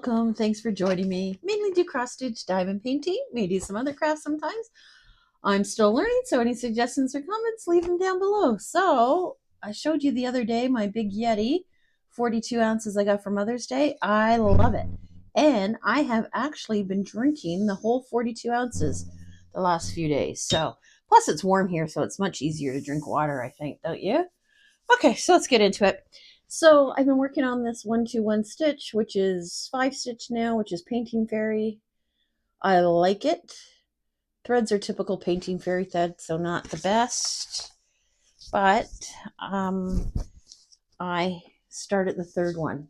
welcome. Thanks for joining me. Mainly do cross stitch, diamond painting, may do some other crafts sometimes. I'm still learning, so any suggestions or comments, leave them down below. So I showed you the other day my big Yeti, 42 ounces I got for Mother's Day. I love it. And I have actually been drinking the whole 42 ounces the last few days. So plus it's warm here, so it's much easier to drink water, I think, don't you? Okay, so let's get into it. So I've been working on this 1-2-1 stitch, which is 5 stitch now, which is Painting Fairy. I like it. Threads are typical Painting Fairy threads, so not the best. But I started the third one.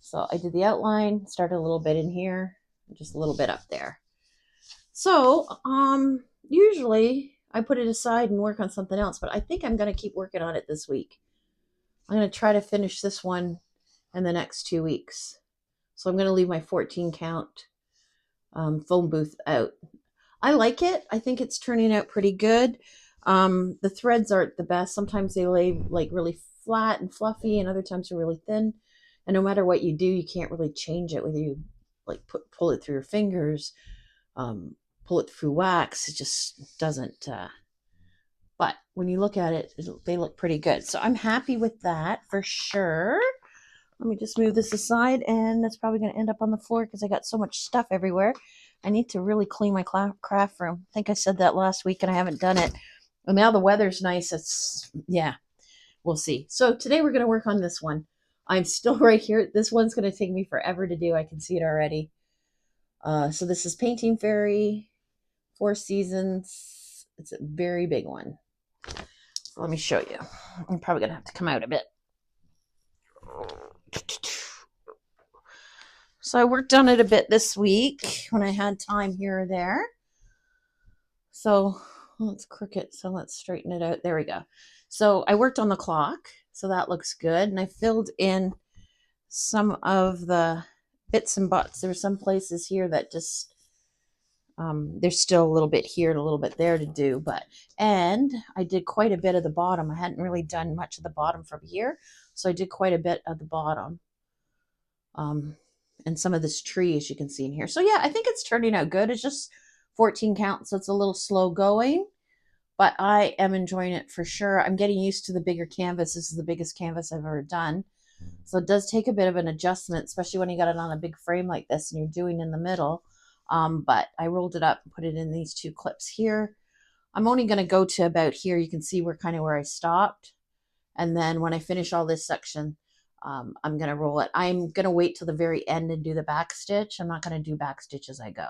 So I did the outline, started a little bit in here, just a little bit up there. So usually I put it aside and work on something else, but I think I'm going to keep working on it this week. I'm going to try to finish this one in the next 2 weeks. So I'm going to leave my 14 count phone booth out. I like it. I think it's turning out pretty good. The threads aren't the best. Sometimes they lay like really flat and fluffy, and other times they're really thin. And no matter what you do, you can't really change it, whether you like pull it through your fingers, pull it through wax. It just doesn't. But when you look at it, they look pretty good. So I'm happy with that for sure. Let me just move this aside, and that's probably going to end up on the floor because I got so much stuff everywhere. I need to really clean my craft room. I think I said that last week and I haven't done it. And now the weather's nice. Yeah, we'll see. So today we're going to work on this one. I'm still right here. This one's going to take me forever to do. I can see it already. So this is Painting Fairy, 4 seasons. It's a very big one. So let me show you. I'm probably going to have to come out a bit. So I worked on it a bit this week when I had time here or there. So it's crooked, so let's straighten it out. There we go. So I worked on the clock, so that looks good. And I filled in some of the bits and bobs. There were some places here that just, there's still a little bit here and a little bit there to do. And I did quite a bit of the bottom. I hadn't really done much of the bottom from here. So I did quite a bit of the bottom. And some of this tree, as you can see in here. So yeah, I think it's turning out good. It's just 14 count, so it's a little slow going, but I am enjoying it for sure. I'm getting used to the bigger canvas. This is the biggest canvas I've ever done. So it does take a bit of an adjustment, especially when you got it on a big frame like this and you're doing in the middle. But I rolled it up and put it in these 2 clips here. I'm only going to go to about here. You can see where I stopped. And then when I finish all this section, I'm going to roll it. I'm going to wait till the very end and do the back stitch. I'm not going to do back stitch as I go.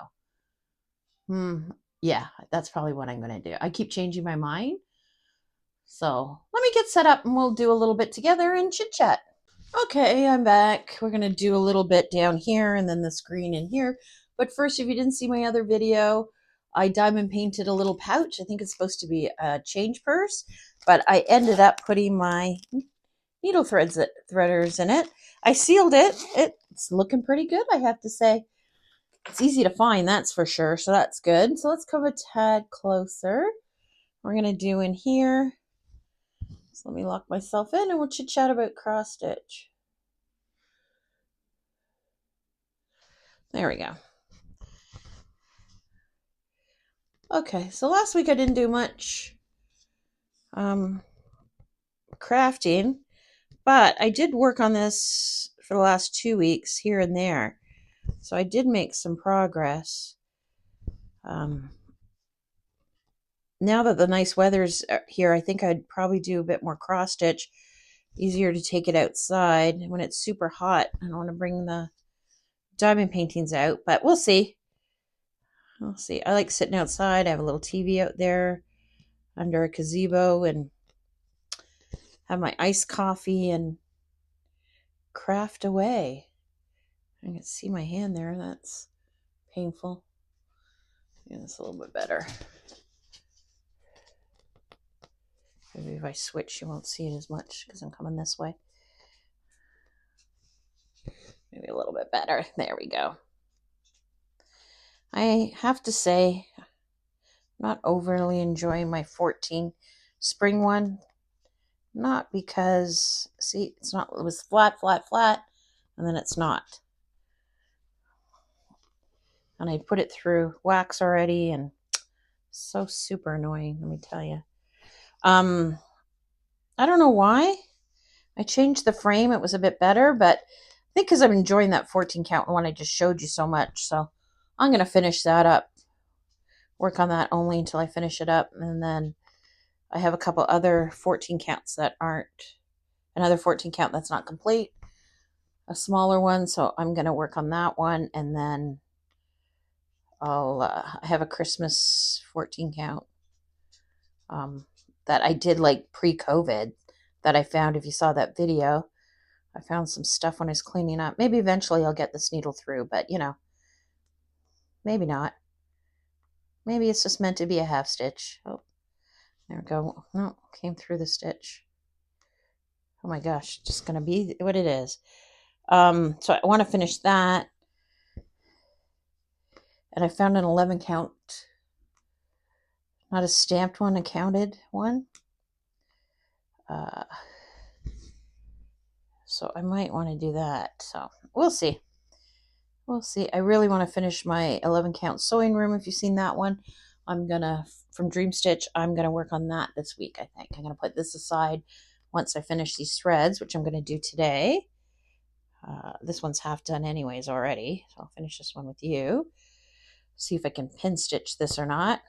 Yeah, that's probably what I'm going to do. I keep changing my mind. So let me get set up and we'll do a little bit together and chit chat. Okay, I'm back. We're going to do a little bit down here and then this green in here. But first, if you didn't see my other video, I diamond painted a little pouch. I think it's supposed to be a change purse, but I ended up putting my needle threaders in it. I sealed it. It's looking pretty good, I have to say. It's easy to find, that's for sure, so that's good. So let's come a tad closer. We're going to do in here. So let me lock myself in and we'll chit chat about cross stitch. There we go. Okay, so last week I didn't do much crafting, but I did work on this for the last 2 weeks here and there. So I did make some progress. Now that the nice weather's here, I think I'd probably do a bit more cross stitch. Easier to take it outside. When it's super hot, I don't want to bring the diamond paintings out, but we'll see. We'll see. I like sitting outside. I have a little TV out there under a gazebo and have my iced coffee and craft away. I can see my hand there. That's painful. Yeah, that's a little bit better. Maybe if I switch, you won't see it as much because I'm coming this way. Maybe a little bit better. There we go. I have to say, I'm not overly enjoying my 14 spring one. Not because, see, it was flat, and then it's not. And I put it through wax already, and so super annoying, let me tell you. I don't know why. I changed the frame. It was a bit better, but I think because I'm enjoying that 14 count one I just showed you so much. So I'm going to finish that up. Work on that only until I finish it up. And then I have a couple other 14 counts that aren't, another 14 count that's not complete, a smaller one. So I'm going to work on that one. And then I have a Christmas 14 count that I did like pre-COVID that I found. If you saw that video, I found some stuff when I was cleaning up. Maybe eventually I'll get this needle through, but you know, maybe not. Maybe it's just meant to be a half stitch. Oh, there we go. No, came through the stitch. Oh my gosh, just gonna be what it is. So I want to finish that. And I found an 11 count, not a stamped one, a counted one. So I might want to do that. So we'll see. We'll see. I really want to finish my 11 count sewing room. If you've seen that one, I'm gonna, from Dream Stitch, I'm gonna work on that this week. I think I'm gonna put this aside once I finish these threads, which I'm gonna do today. This one's half done anyways already, so I'll finish this one with you. See if I can pin stitch this or not.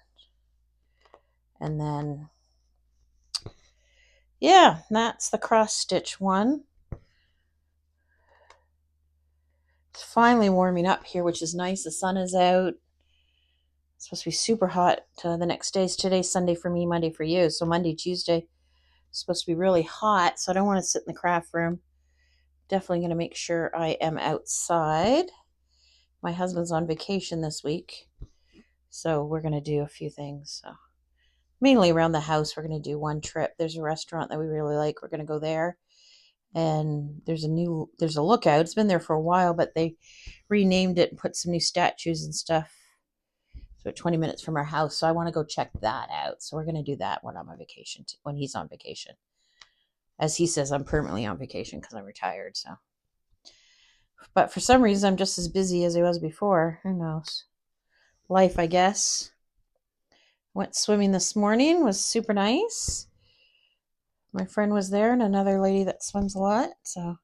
And then, yeah, that's the cross stitch one. It's finally warming up here, which is nice. The sun is out. It's supposed to be super hot the next days. Today's Sunday for me, Monday for you. So Monday, Tuesday, it's supposed to be really hot. So I don't want to sit in the craft room. Definitely going to make sure I am outside. My husband's on vacation this week, so we're going to do a few things. So mainly around the house, we're going to do one trip. There's a restaurant that we really like. We're going to go there. And there's a lookout. It's been there for a while, but they renamed it and put some new statues and stuff. So 20 minutes from our house. So I want to go check that out. So we're going to do that when I'm on vacation, when he's on vacation. As he says, I'm permanently on vacation because I'm retired. So, but for some reason, I'm just as busy as I was before. Who knows? Life, I guess. Went swimming this morning. Was super nice. My friend was there and another lady that swims a lot. So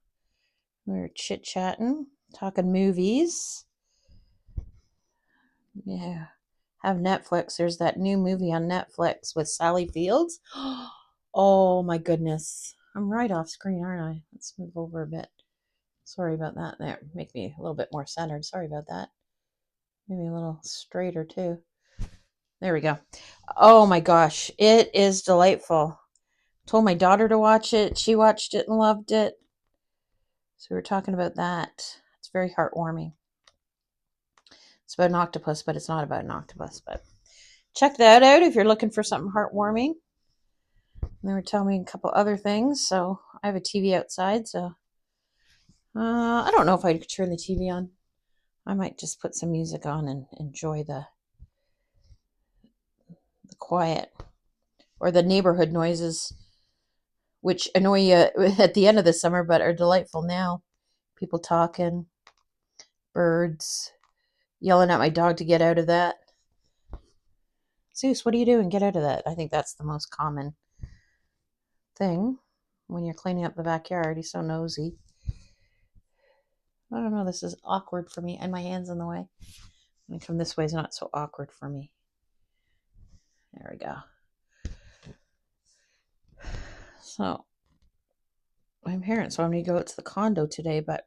we were chit-chatting, talking movies. Yeah. Have Netflix. There's that new movie on Netflix with Sally Fields. Oh my goodness. I'm right off screen, aren't I? Let's move over a bit. Sorry about that. There, make me a little bit more centered. Sorry about that. Maybe a little straighter too. There we go. Oh my gosh. It is delightful. Told my daughter to watch it. She watched it and loved it. So we were talking about that. It's very heartwarming. It's about an octopus, but it's not about an octopus. But check that out if you're looking for something heartwarming. And they were telling me a couple other things. So I have a TV outside, so I don't know if I could turn the TV on. I might just put some music on and enjoy the quiet or the neighborhood noises, which annoy you at the end of the summer, but are delightful now. People talking, birds, yelling at my dog to get out of that. Zeus, what are you doing? Get out of that. I think that's the most common thing when you're cleaning up the backyard. He's so nosy. I don't know. This is awkward for me, and my hand's in the way. And come this way is not so awkward for me. There we go. So I'm here, so I'm going to go out to the condo today, but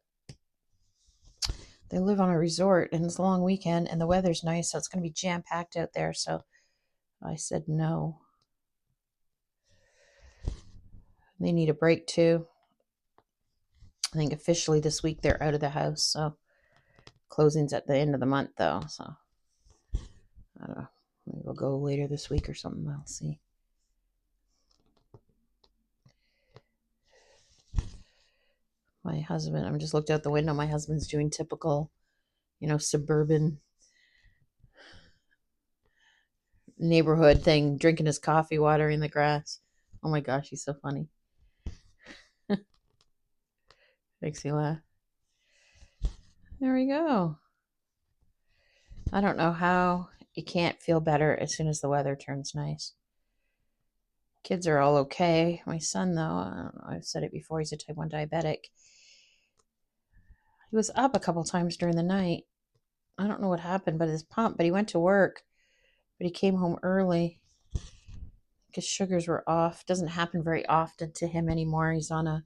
they live on a resort, and it's a long weekend, and the weather's nice, so it's going to be jam-packed out there. So I said no. They need a break too. I think officially this week they're out of the house, so closing's at the end of the month though, so I don't know. Maybe we'll go later this week or something. I'll see. My husband, I'm just looked out the window. My husband's doing typical, suburban neighborhood thing, drinking his coffee, watering the grass. Oh my gosh, he's so funny. Makes me laugh. There we go. I don't know how you can't feel better as soon as the weather turns nice. Kids are all okay. My son, though, I don't know, I've said it before, he's a type 1 diabetic. He was up a couple times during the night. I don't know what happened, but his pump, but he went to work, but he came home early because sugars were off. Doesn't happen very often to him anymore. He's on a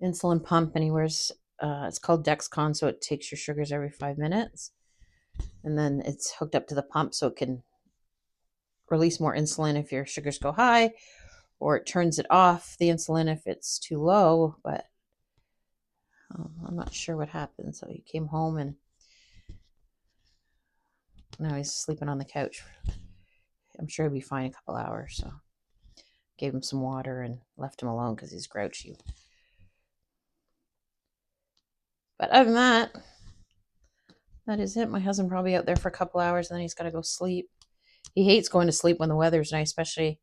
insulin pump and he wears, it's called Dexcon, so it takes your sugars every 5 minutes. And then it's hooked up to the pump so it can release more insulin if your sugars go high, or it turns it off, the insulin, if it's too low. But I'm not sure what happened. So he came home and now he's sleeping on the couch. I'm sure he'll be fine in a couple hours. So gave him some water and left him alone because he's grouchy. But other than that, that is it. My husband probably out there for a couple hours and then he's got to go sleep. He hates going to sleep when the weather's nice, especially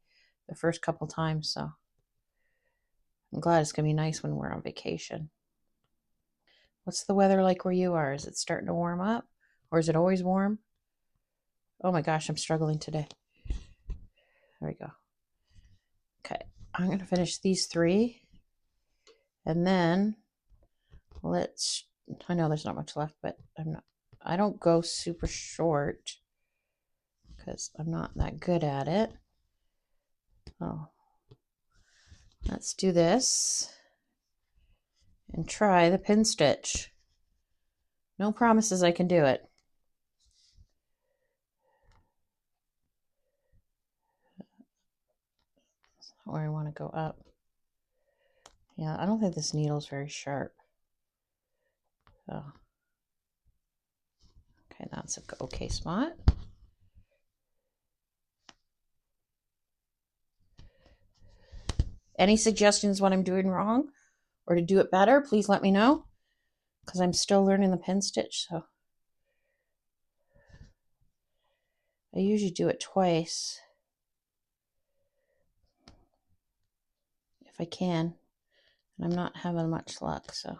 the first couple times. So I'm glad it's going to be nice when we're on vacation. What's the weather like where you are? Is it starting to warm up? Or is it always warm? Oh my gosh, I'm struggling today. There we go. Okay, I'm going to finish these 3. And then I know there's not much left, but I don't go super short because I'm not that good at it. Oh, let's do this and try the pin stitch. No promises I can do it. Or I want to go up. Yeah, I don't think this needle's very sharp. So, okay, that's an okay spot. Any suggestions what I'm doing wrong or to do it better, please let me know, because I'm still learning the pin stitch. So I usually do it twice if I can, and I'm not having much luck. So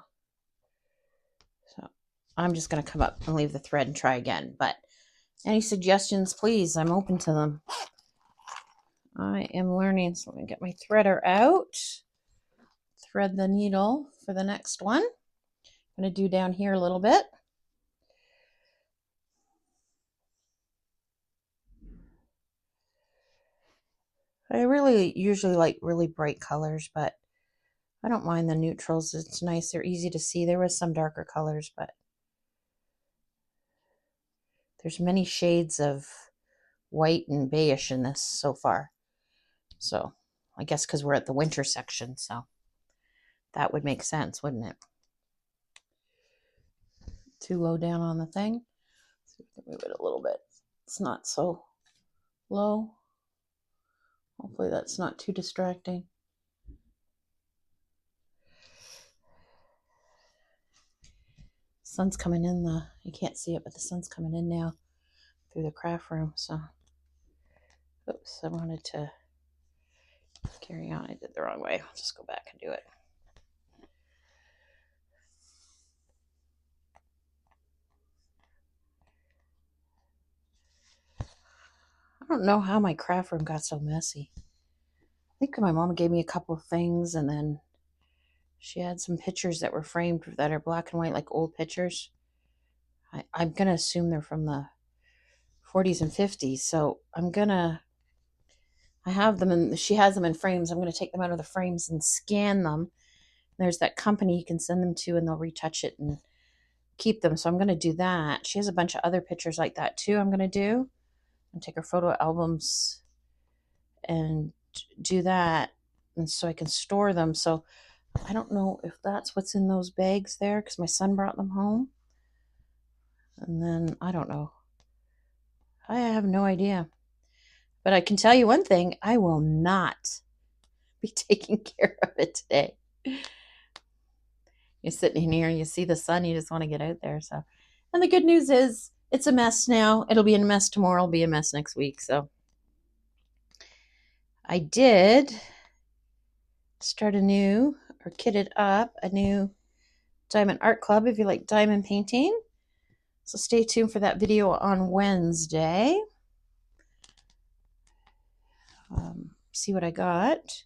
I'm just going to come up and leave the thread and try again. But any suggestions, please, I'm open to them. I am learning, so I'm going to get my threader out, thread the needle for the next one. I'm going to do down here a little bit. I really usually like really bright colors, but I don't mind the neutrals. It's nice. They're easy to see. There was some darker colors, but there's many shades of white and beige in this so far. So I guess because we're at the winter section, so that would make sense, wouldn't it? Too low down on the thing. So we can move it a little bit. It's not so low. Hopefully that's not too distracting. Sun's coming in you can't see it, but the sun's coming in now through the craft room. So, oops, I wanted to carry on. I did the wrong way. I'll just go back and do it. I don't know how my craft room got so messy. I think my mom gave me a couple of things, and then she had some pictures that were framed that are black and white, like old pictures. I'm going to assume they're from the 40s and 50s. So I have them, and she has them in frames. I'm going to take them out of the frames and scan them. There's that company you can send them to, and they'll retouch it and keep them. So I'm going to do that. She has a bunch of other pictures like that too. I'm going to do and take her photo albums and do that, and so I can store them. So I don't know if that's what's in those bags there, because my son brought them home. And then I don't know. I have no idea. But I can tell you one thing, I will not be taking care of it today. You're sitting in here and you see the sun, you just want to get out there. So, and the good news is it's a mess now. It'll be a mess tomorrow, it'll be a mess next week. So I did start kitted up a new diamond art club if you like diamond painting. So stay tuned for that video on Wednesday. See what I got.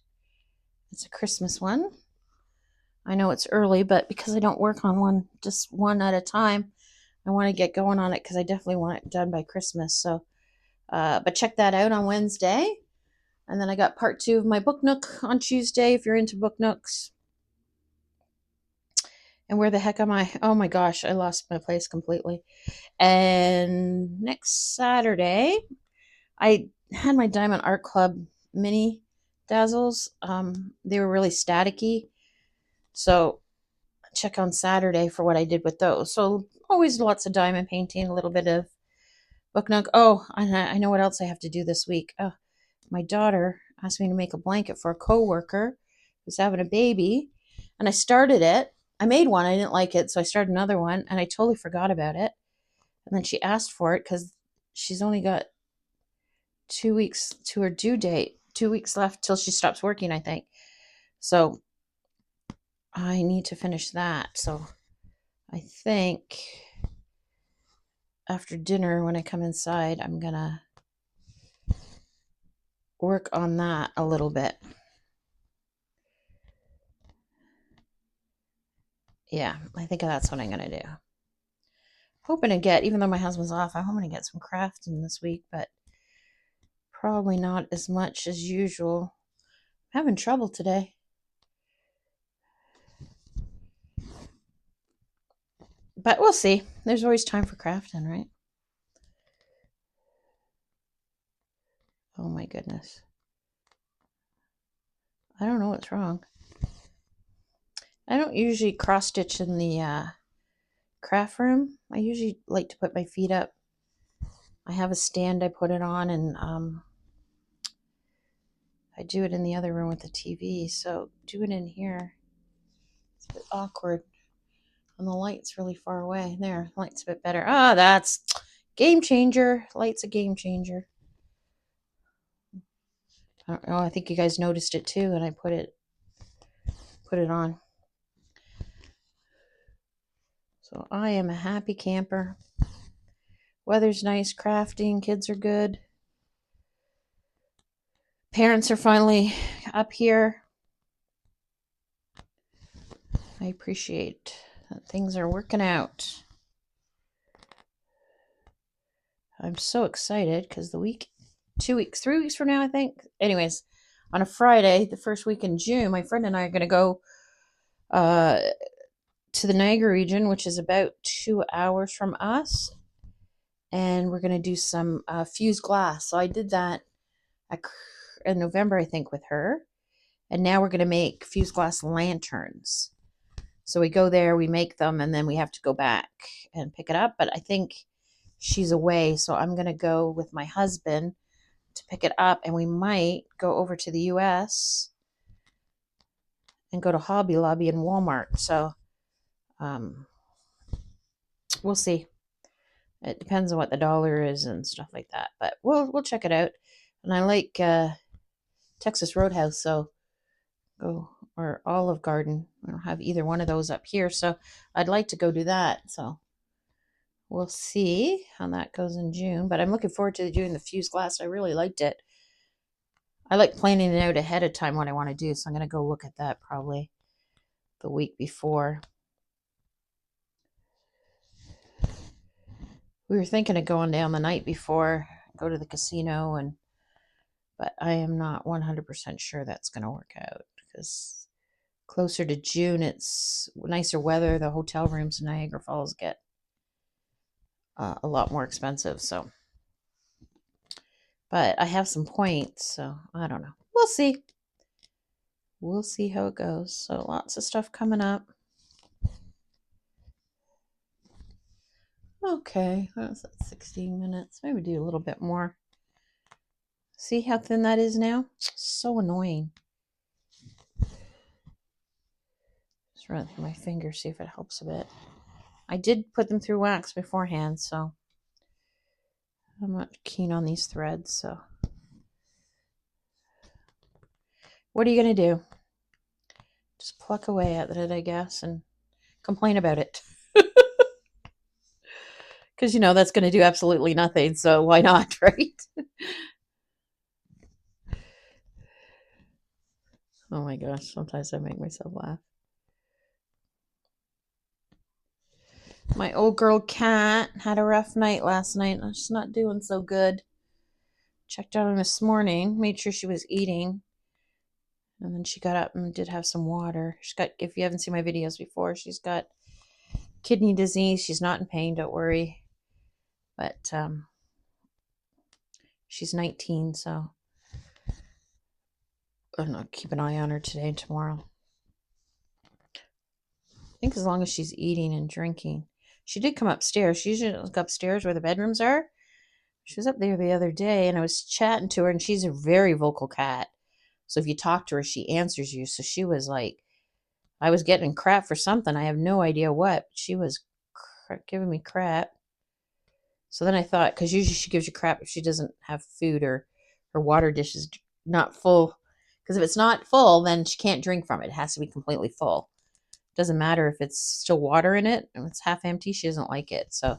It's a Christmas one. I know it's early, but because I don't work on just one at a time, I want to get going on it because I definitely want it done by Christmas. So, but check that out on Wednesday. And then I got part 2 of my book nook on Tuesday if you're into book nooks. And where the heck am I? Oh my gosh, I lost my place completely. And next Saturday, I had my Diamond Art Club mini dazzles. They were really staticky. So check on Saturday for what I did with those. So always lots of diamond painting, a little bit of book nook. Oh, I know what else I have to do this week. Oh, my daughter asked me to make a blanket for a coworker who's having a baby, and I started it. I made one. I didn't like it, so I started another one, and I totally forgot about it. And then she asked for it because she's only got 2 weeks to her due date. 2 weeks left till she stops working, I think. So I need to finish that. So I think after dinner when I come inside, I'm going to work on that a little bit. Yeah, I think that's what I'm going to do. Hoping to get, even though my husband's off, I'm hoping to get some crafting this week, but probably not as much as usual. I'm having trouble today. But we'll see. There's always time for crafting, right? Oh my goodness. I don't know what's wrong. I don't usually cross stitch in the craft room. I usually like to put my feet up. I have a stand I put it on, and I do it in the other room with the TV. So do it in here, it's a bit awkward. And the light's really far away. There, light's a bit better. Ah, that's game changer. Light's a game changer. I don't know. I think you guys noticed it too, and I put it on. So I am a happy camper. Weather's nice, crafting, kids are good. Parents are finally up here. I appreciate that things are working out. I'm so excited because 3 weeks from now, I think. Anyways, on a Friday, the first week in June, my friend and I are going to go to the Niagara region, which is about 2 hours from us. And we're going to do some fused glass. So I did that in November, I think, with her. And now we're going to make fused glass lanterns. So we go there, we make them, and then we have to go back and pick it up. But I think she's away, so I'm going to go with my husband to pick it up, and we might go over to the U.S. and go to Hobby Lobby and Walmart. So we'll see. It depends on what the dollar is and stuff like that, but we'll check it out. And I like Texas Roadhouse, so or Olive Garden. I don't have either one of those up here, so I'd like to go do that. So we'll see how that goes in June, but I'm looking forward to doing the fused glass. I really liked it. I like planning it out ahead of time what I want to do, so I'm going to go look at that probably the week before. We were thinking of going down the night before, go to the casino, but I am not 100% sure that's going to work out because closer to June, it's nicer weather. The hotel rooms in Niagara Falls get a lot more expensive. So, but I have some points, so I don't know. We'll see. We'll see how it goes. So lots of stuff coming up. Okay, that's at 16 minutes. Maybe do a little bit more. See how thin that is now? So annoying. Just run through my fingers, see if it helps a bit. I did put them through wax beforehand, so I'm not keen on these threads. So what are you going to do? Just pluck away at it, I guess, and complain about it. Because, that's going to do absolutely nothing. So why not, right? Oh my gosh. Sometimes I make myself laugh. My old girl cat had a rough night last night. She's not doing so good. Checked on her this morning, made sure she was eating. And then she got up and did have some water. She's got, if you haven't seen my videos before, she's got kidney disease. She's not in pain, don't worry. But she's 19, so I'm gonna keep an eye on her today and tomorrow. I think as long as she's eating and drinking. She did come upstairs. She usually goes upstairs where the bedrooms are. She was up there the other day, and I was chatting to her, and she's a very vocal cat. So if you talk to her, she answers you. So she was like, I was getting crap for something. I have no idea what. She was giving me crap. So then I thought, because usually she gives you crap if she doesn't have food or her water dish is not full. Because if it's not full, then she can't drink from it. It has to be completely full. It doesn't matter if it's still water in it. If it's half empty, she doesn't like it. So,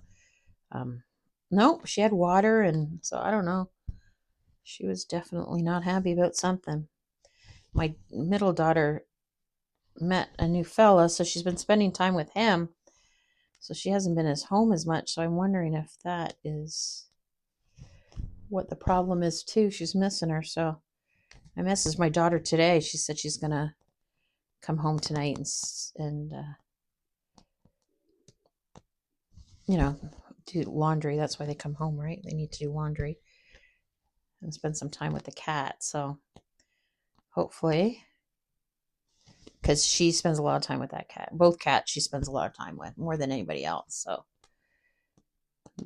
nope, she had water. And so I don't know. She was definitely not happy about something. My middle daughter met a new fella, so she's been spending time with him. So she hasn't been at home as much. So I'm wondering if that is what the problem is too. She's missing her. So I messaged my daughter today. She said she's going to come home tonight and do laundry. That's why they come home, right? They need to do laundry and spend some time with the cat. So hopefully, because she spends a lot of time with that cat. Both cats she spends a lot of time with, more than anybody else. So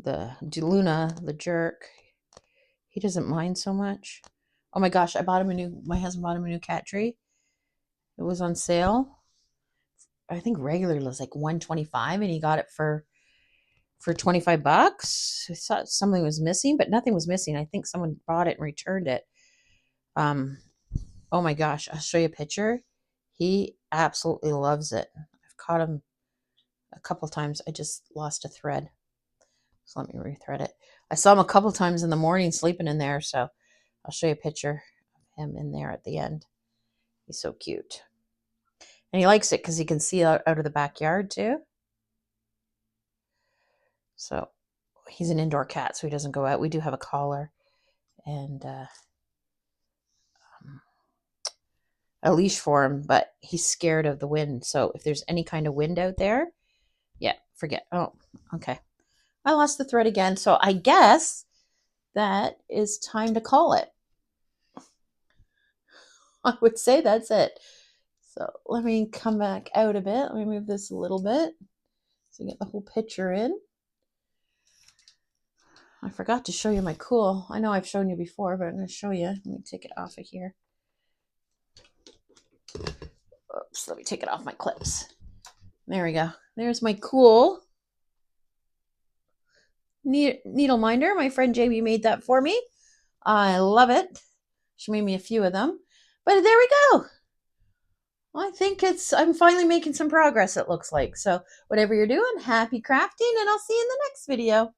the Luna, the jerk, he doesn't mind so much. Oh my gosh, my husband bought him a new cat tree. It was on sale. I think regular was like $125, and he got it for $25. I thought something was missing, but nothing was missing. I think someone bought it and returned it. Oh my gosh, I'll show you a picture. He absolutely loves it. I've caught him a couple times. I just lost a thread. So let me rethread it. I saw him a couple times in the morning sleeping in there, so I'll show you a picture of him in there at the end. He's so cute. And he likes it because he can see out of the backyard too. So he's an indoor cat, so he doesn't go out. We do have a collar and a leash for him, but he's scared of the wind. So if there's any kind of wind out there, yeah, forget. Oh, okay. I lost the thread again. So I guess that is time to call it. I would say that's it. So let me come back out a bit. Let me move this a little bit so you get the whole picture in. I forgot to show you my cool. I know I've shown you before, but I'm going to show you. Let me take it off of here. Oops, let me take it off my clips. There we go. There's my cool needle minder. My friend JB made that for me. I love it. She made me a few of them. But there we go. I think I'm finally making some progress, it looks like. So whatever you're doing, happy crafting, and I'll see you in the next video.